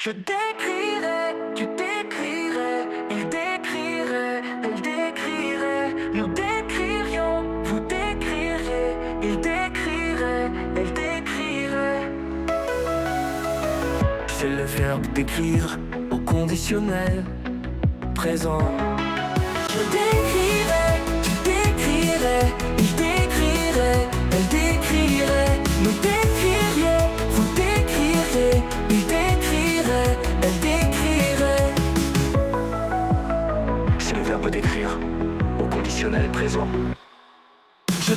Je décrirais, tu décrirais, il décrirait, elle décrirait, nous décririons, vous décririez, il décrirait, elle décrirait. C'est le verbe décrire au conditionnel présent. Je décrirais, tu décrirais, il décrirait, elle décrirait, nous décririons, vous décririez, il décrirait, elle décrirait. C'est le verbe décrire au conditionnel présent. Je